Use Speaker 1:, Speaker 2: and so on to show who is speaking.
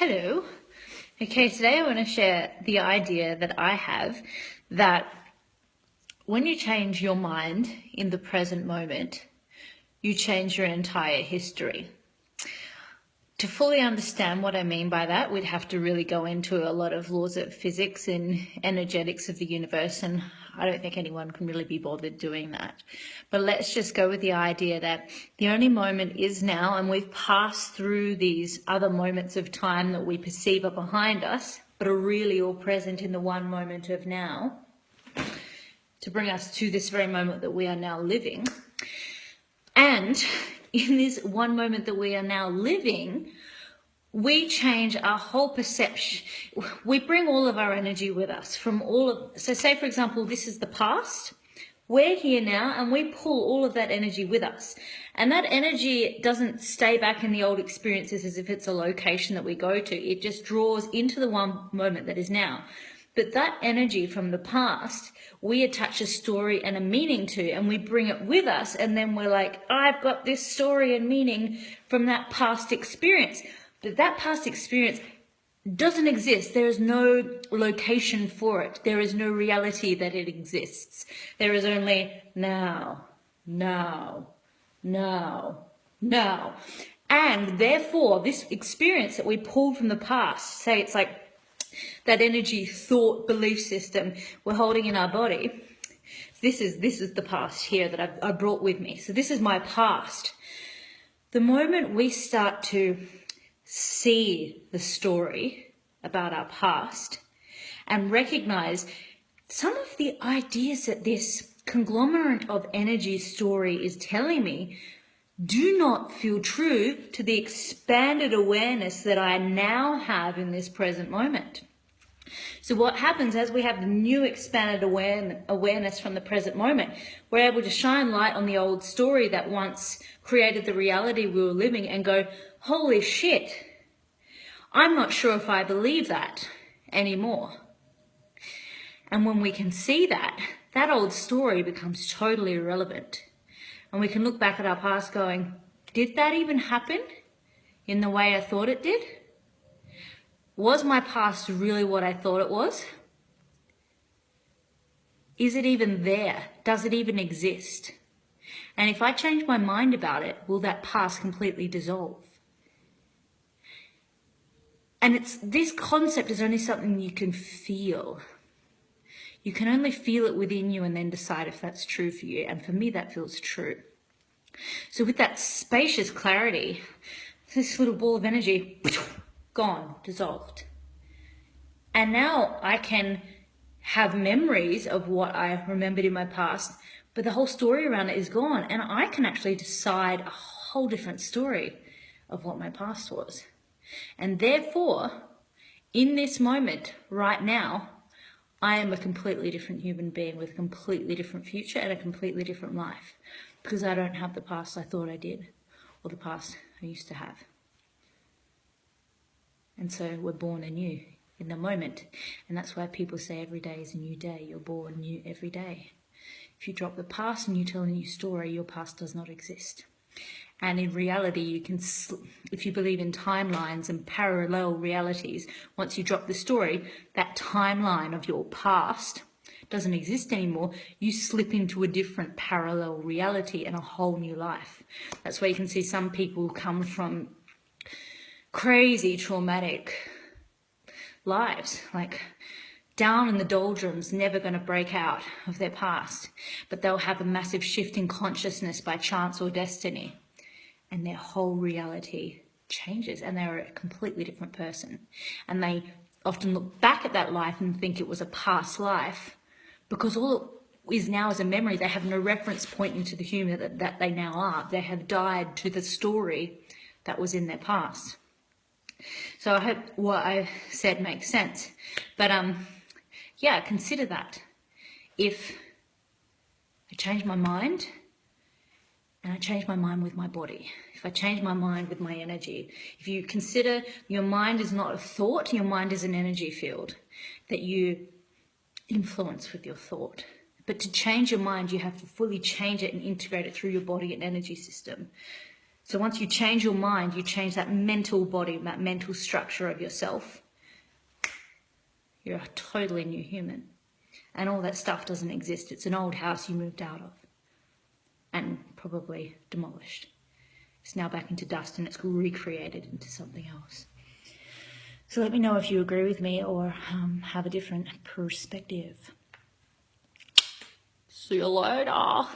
Speaker 1: Hello. Okay, today I want to share the idea that I have that when you change your mind in the present moment, you change your entire history. To fully understand what I mean by that, we'd have to really go into a lot of laws of physics and energetics of the universe, and I don't think anyone can really be bothered doing that. But let's just go with the idea that the only moment is now, and we've passed through these other moments of time that we perceive are behind us, but are really all present in the one moment of now, to bring us to this very moment that we are now living. And in this one moment that we are now living, we change our whole perception. We bring all of our energy with us from so say for example, this is the past. We're here now and we pull all of that energy with us. And that energy doesn't stay back in the old experiences as if it's a location that we go to. It just draws into the one moment that is now. But that energy from the past, we attach a story and a meaning to, and we bring it with us. And then we're like, I've got this story and meaning from that past experience. But that past experience doesn't exist. There is no location for it. There is no reality that it exists. There is only now, now, now, now. And therefore, this experience that we pull from the past, say it's like that energy, thought, belief system we're holding in our body. This is the past here that I brought with me. So this is my past. The moment we start to see the story about our past and recognize some of the ideas that this conglomerate of energy story is telling me do not feel true to the expanded awareness that I now have in this present moment. So what happens as we have the new expanded awareness from the present moment, we're able to shine light on the old story that once created the reality we were living and go, holy shit, I'm not sure if I believe that anymore. And when we can see that, that old story becomes totally irrelevant. And we can look back at our past going, did that even happen in the way I thought it did? Was my past really what I thought it was? Is it even there? Does it even exist? And if I change my mind about it, will that past completely dissolve? And this concept is only something you can feel. You can only feel it within you and then decide if that's true for you. And for me, that feels true. So with that spacious clarity, this little ball of energy, gone, dissolved. And now I can have memories of what I remembered in my past, but the whole story around it is gone. And I can actually decide a whole different story of what my past was. And therefore, in this moment, right now, I am a completely different human being with a completely different future and a completely different life, because I don't have the past I thought I did, or the past I used to have. And so we're born anew in the moment. And that's why people say every day is a new day. You're born new every day. If you drop the past and you tell a new story, your past does not exist. And in reality, you can, if you believe in timelines and parallel realities, once you drop the story, that timeline of your past doesn't exist anymore. You slip into a different parallel reality and a whole new life. That's why you can see some people come from crazy traumatic lives, like down in the doldrums, never going to break out of their past, but they'll have a massive shift in consciousness by chance or destiny, and their whole reality changes and they're a completely different person. And they often look back at that life and think it was a past life, because all it is now is a memory. They have no reference pointing to the human that they now are. They have died to the story that was in their past. So I hope what I said makes sense. But yeah, consider that. If I change my mind, and I change my mind with my body, if I change my mind with my energy, if you consider your mind is not a thought, your mind is an energy field that you influence with your thought. But to change your mind, you have to fully change it and integrate it through your body and energy system. So once you change your mind, you change that mental body, that mental structure of yourself, you're a totally new human. And all that stuff doesn't exist. It's an old house you moved out of and probably demolished. It's now back into dust and it's recreated into something else. So let me know if you agree with me or have a different perspective. See you later.